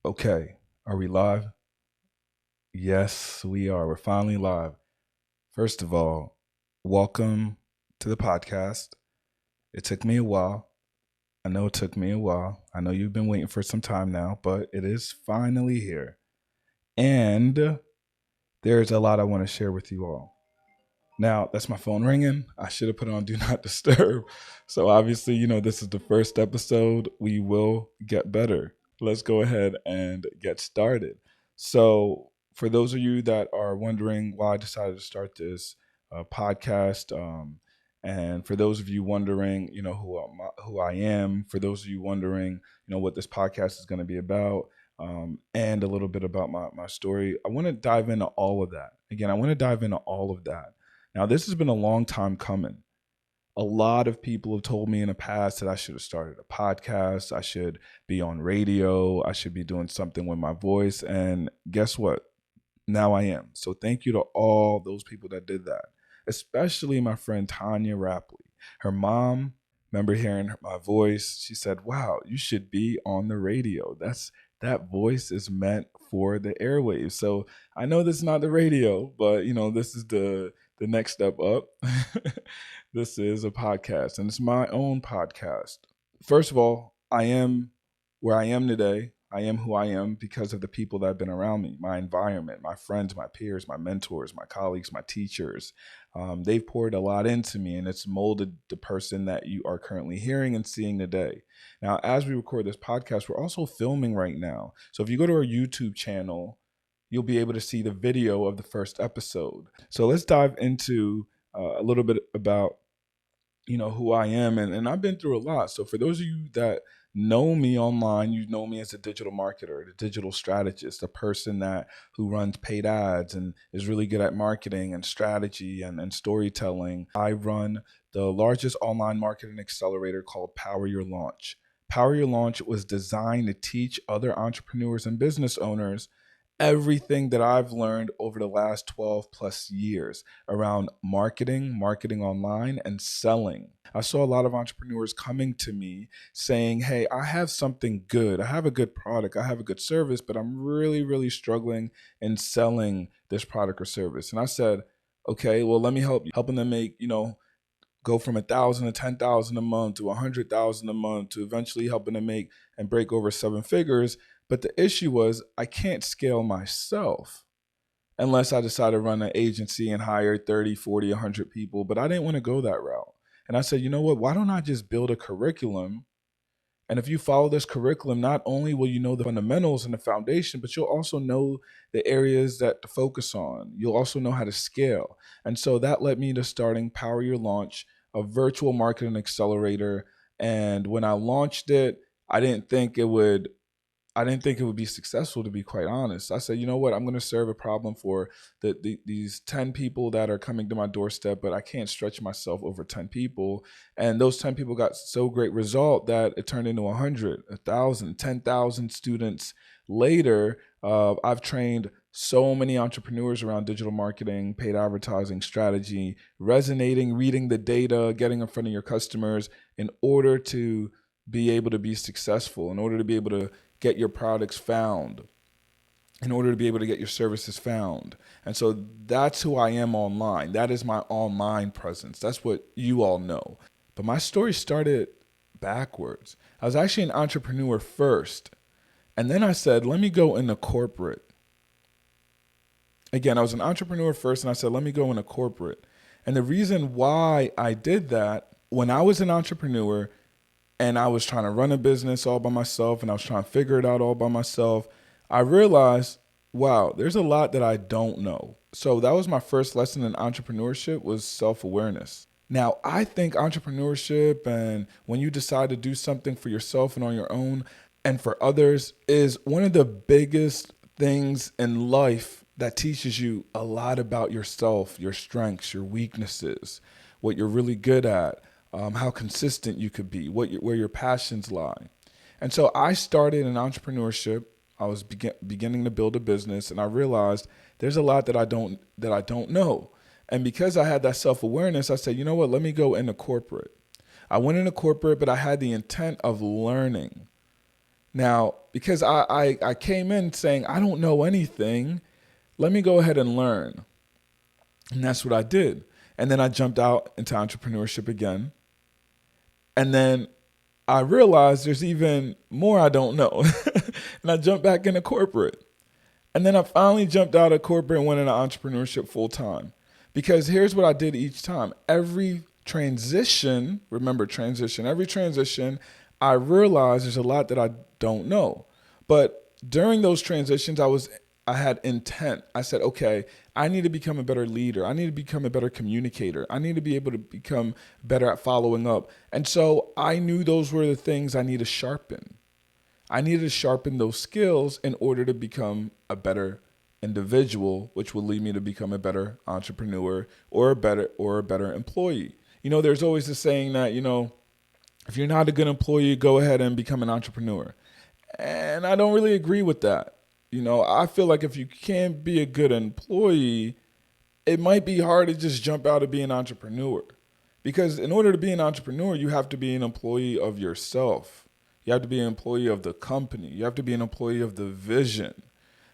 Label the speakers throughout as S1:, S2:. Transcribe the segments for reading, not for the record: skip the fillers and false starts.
S1: Okay, are we live? Yes, we are. We're finally live. First of all, welcome to the podcast. It took me a while. I know it took me a while. I know you've been waiting for some time now, but it is finally here. And there's a lot I want to share with you all. Now, that's my phone ringing. I should have put on Do Not Disturb. So, obviously, this is the first episode. We will get better. Let's go ahead and get started. So, for those of you that are wondering why I decided to start this podcast, and for those of you wondering, who I am, for those of you wondering, what this podcast is going to be about, and a little bit about my story, I want to dive into all of that. Again, I want to dive into all of that. Now, this has been a long time coming. A lot of people have told me in the past that I should have started a podcast. I should be on radio. I should be doing something with my voice. And guess what? Now I am. So thank you to all those people that did that, especially my friend Tanya Rapley. Her mom, remember hearing my voice. She said, "Wow, you should be on the radio. That voice is meant for the airwaves." So I know this is not the radio, but this is the next step up. This is a podcast, and it's my own podcast. First of all, I am where I am today. I am who I am because of the people that have been around me, my environment, my friends, my peers, my mentors, my colleagues, my teachers. They've poured a lot into me, and it's molded the person that you are currently hearing and seeing today. Now, as we record this podcast, we're also filming right now. So if you go to our YouTube channel, you'll be able to see the video of the first episode. So let's dive into a little bit about who I am, and I've been through a lot. So for those of you that know me online, you know me as a digital marketer, the digital strategist, the person who runs paid ads and is really good at marketing and strategy and storytelling. I run the largest online marketing accelerator called Power Your Launch. Power Your Launch was designed to teach other entrepreneurs and business owners everything that I've learned over the last 12 plus years around marketing online, and selling. I saw a lot of entrepreneurs coming to me saying, "Hey, I have something good. I have a good product. I have a good service, but I'm really, really struggling in selling this product or service." And I said, "Okay, well, let me help you." Helping them make, go from 1,000 to 10,000 a month to 100,000 a month to eventually helping them make and break over 7 figures. But the issue was I can't scale myself unless I decide to run an agency and hire 30, 40, 100 people. But I didn't want to go that route. And I said, you know what? Why don't I just build a curriculum? And if you follow this curriculum, not only will you know the fundamentals and the foundation, but you'll also know the areas that to focus on. You'll also know how to scale. And so that led me to starting Power Your Launch, a virtual marketing accelerator. And when I launched it, I didn't think it would be successful, to be quite honest. I said, you know what? I'm going to serve a problem for these 10 people that are coming to my doorstep, but I can't stretch myself over 10 people. And those 10 people got so great result that it turned into 100, 1,000, 10,000 students later. I've trained so many entrepreneurs around digital marketing, paid advertising, strategy, resonating, reading the data, getting in front of your customers in order to be able to be successful, in order to be able to get your products found, in order to be able to get your services found. And so that's who I am online. That is my online presence. That's what you all know. But my story started backwards. I was actually an entrepreneur first. And then I said, let me go into corporate. Again, I was an entrepreneur first, and I said, let me go into corporate. And the reason why I did that, when I was an entrepreneur, and I was trying to run a business all by myself, and I was trying to figure it out all by myself, I realized, wow, there's a lot that I don't know. So that was my first lesson in entrepreneurship, was self-awareness. Now, I think entrepreneurship, and when you decide to do something for yourself and on your own and for others, is one of the biggest things in life that teaches you a lot about yourself, your strengths, your weaknesses, what you're really good at, how consistent you could be, where your passions lie. And so I started in entrepreneurship. I was beginning to build a business, and I realized there's a lot that I don't know. And because I had that self-awareness, I said, you know what, let me go into corporate. I went into corporate, but I had the intent of learning. Now, because I came in saying, I don't know anything, let me go ahead and learn. And that's what I did. And then I jumped out into entrepreneurship again. And then I realized there's even more I don't know. And I jumped back into corporate. And then I finally jumped out of corporate and went into entrepreneurship full time. Because here's what I did each time. Every transition, remember transition, every transition, I realized there's a lot that I don't know. But during those transitions, I had intent. I said, okay, I need to become a better leader. I need to become a better communicator. I need to be able to become better at following up. And so I knew those were the things I need to sharpen. I needed to sharpen those skills in order to become a better individual, which will lead me to become a better entrepreneur or a better employee. There's always this saying that, if you're not a good employee, go ahead and become an entrepreneur. And I don't really agree with that. I feel like if you can't be a good employee, it might be hard to just jump out and be an entrepreneur. Because in order to be an entrepreneur, you have to be an employee of yourself. You have to be an employee of the company. You have to be an employee of the vision.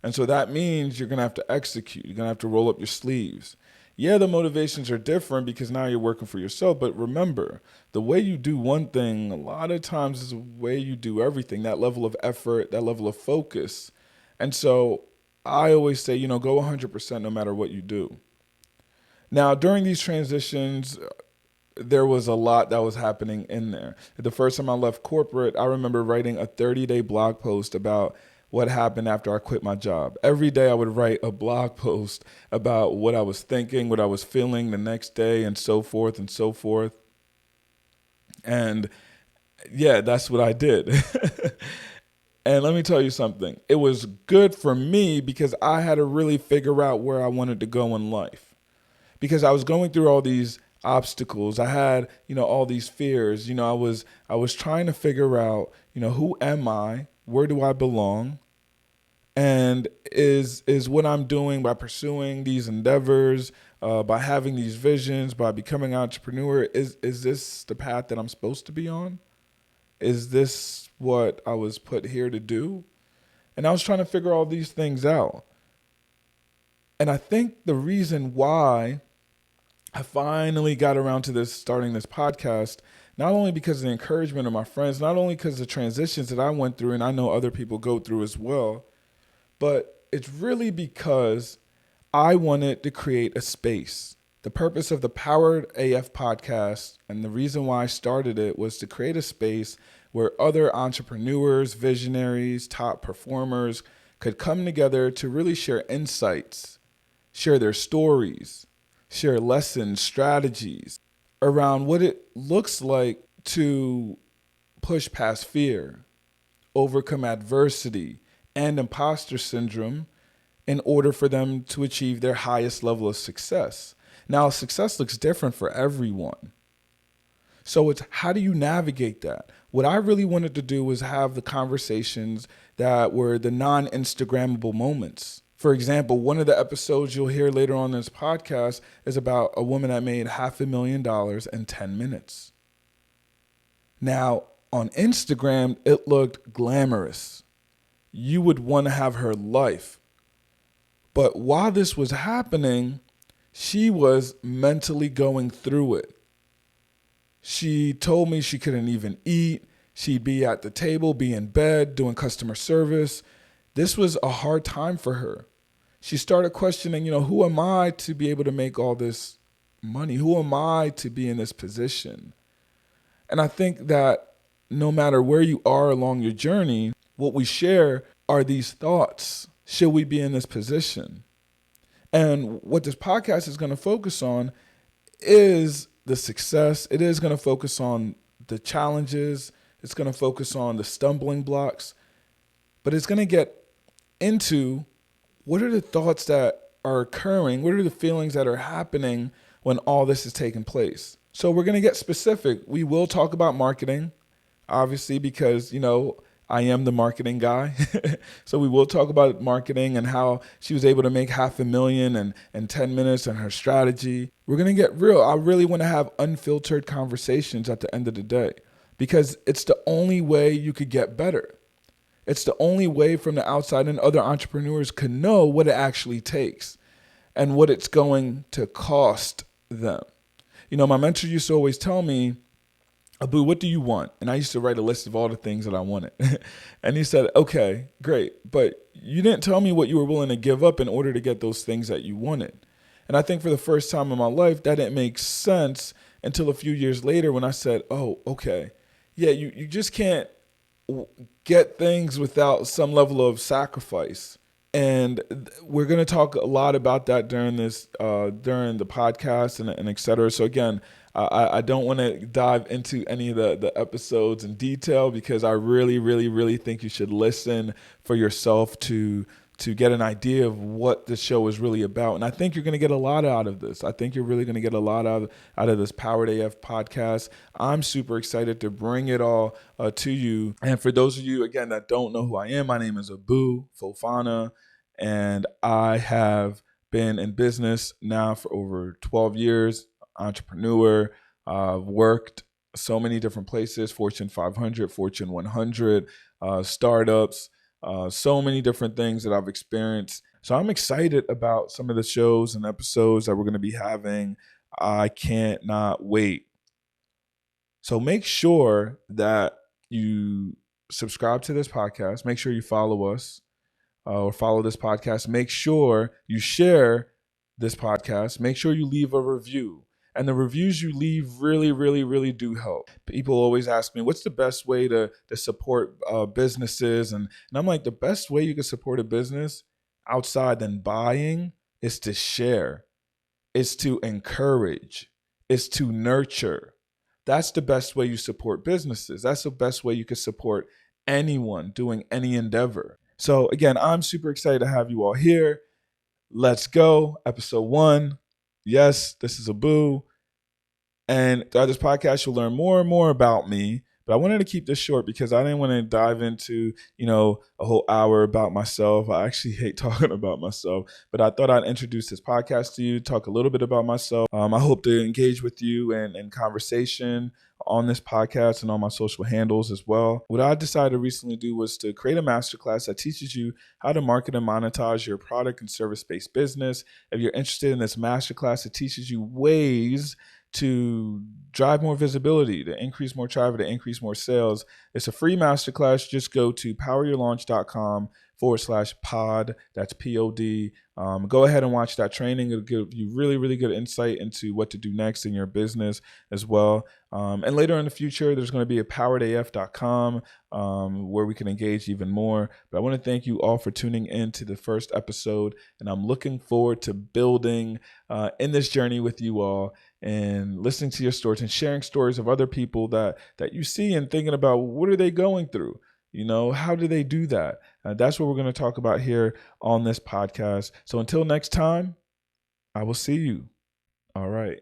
S1: And so that means you're going to have to execute. You're going to have to roll up your sleeves. Yeah, the motivations are different because now you're working for yourself. But remember, the way you do one thing, a lot of times is the way you do everything, that level of effort, that level of focus. And so I always say, go 100% no matter what you do. Now, during these transitions, there was a lot that was happening in there. The first time I left corporate, I remember writing a 30-day blog post about what happened after I quit my job. Every day I would write a blog post about what I was thinking, what I was feeling the next day, and so forth and so forth. And yeah, that's what I did. And let me tell you something. It was good for me because I had to really figure out where I wanted to go in life. Because I was going through all these obstacles. I had, all these fears. I was trying to figure out, who am I? Where do I belong? And is what I'm doing by pursuing these endeavors, by having these visions, by becoming an entrepreneur, is this the path that I'm supposed to be on? Is this what I was put here to do? And I was trying to figure all these things out. And I think the reason why I finally got around to starting this podcast, not only because of the encouragement of my friends, not only because of the transitions that I went through and I know other people go through as well, but it's really because I wanted to create a space. The purpose of the Powered AF podcast and the reason why I started it was to create a space where other entrepreneurs, visionaries, top performers could come together to really share insights, share their stories, share lessons, strategies around what it looks like to push past fear, overcome adversity and imposter syndrome in order for them to achieve their highest level of success. Now, success looks different for everyone. So it's how do you navigate that? What I really wanted to do was have the conversations that were the non-Instagrammable moments. For example, one of the episodes you'll hear later on in this podcast is about a woman that made $500,000 in 10 minutes. Now, on Instagram, it looked glamorous. You would want to have her life. But while this was happening, she was mentally going through it. She told me she couldn't even eat. She'd be at the table, be in bed, doing customer service. This was a hard time for her. She started questioning, who am I to be able to make all this money? Who am I to be in this position? And I think that no matter where you are along your journey, what we share are these thoughts. Should we be in this position? And what this podcast is going to focus on is the success. It is going to focus on the challenges. It's going to focus on the stumbling blocks. But it's going to get into what are the thoughts that are occurring? What are the feelings that are happening when all this is taking place? So we're going to get specific. We will talk about marketing, obviously, because, I am the marketing guy. So we will talk about marketing and how she was able to make $500,000 in 10 minutes and her strategy. We're going to get real. I really want to have unfiltered conversations at the end of the day because it's the only way you could get better. It's the only way from the outside and other entrepreneurs can know what it actually takes and what it's going to cost them. My mentor used to always tell me, Abu, what do you want? And I used to write a list of all the things that I wanted. And he said, okay, great. But you didn't tell me what you were willing to give up in order to get those things that you wanted. And I think for the first time in my life, that didn't make sense until a few years later when I said, oh, okay. Yeah, you just can't get things without some level of sacrifice. And we're going to talk a lot about that during during the podcast and et cetera. So again, I don't want to dive into any of the episodes in detail because I really, really, really think you should listen for yourself to get an idea of what the show is really about. And I think you're going to get a lot out of this. I think you're really going to get a lot out of this Powered AF podcast. I'm super excited to bring it all to you. And for those of you, again, that don't know who I am, my name is Abu Fofana, and I have been in business now for over 12 years, entrepreneur, worked so many different places, Fortune 500, Fortune 100, startups, so many different things that I've experienced. So I'm excited about some of the shows and episodes that we're going to be having. I can't not wait. So make sure that you subscribe to this podcast. Make sure you follow us or follow this podcast. Make sure you share this podcast. Make sure you leave a review. And the reviews you leave really, really, really do help. People always ask me, what's the best way to support businesses? And I'm like, the best way you can support a business outside than buying is to share, is to encourage, is to nurture. That's the best way you support businesses. That's the best way you can support anyone doing any endeavor. So again, I'm super excited to have you all here. Let's go. Episode 1. Yes, this is Abu. And throughout this podcast, you'll learn more and more about me. But I wanted to keep this short because I didn't want to dive into, a whole hour about myself. I actually hate talking about myself, but I thought I'd introduce this podcast to you, talk a little bit about myself. I hope to engage with you in conversation on this podcast and on my social handles as well. What I decided to recently do was to create a masterclass that teaches you how to market and monetize your product and service-based business. If you're interested in this masterclass, it teaches you ways to drive more visibility, to increase more traffic, to increase more sales. It's a free masterclass. Just go to poweryourlaunch.com/pod. That's POD. Go ahead and watch that training. It'll give you really, really good insight into what to do next in your business as well. And later in the future, there's going to be a poweredaf.com where we can engage even more. But I want to thank you all for tuning in to the first episode. And I'm looking forward to building in this journey with you all and listening to your stories and sharing stories of other people that you see and thinking about what are they going through? How do they do that? That's what we're going to talk about here on this podcast. So until next time, I will see you. All right.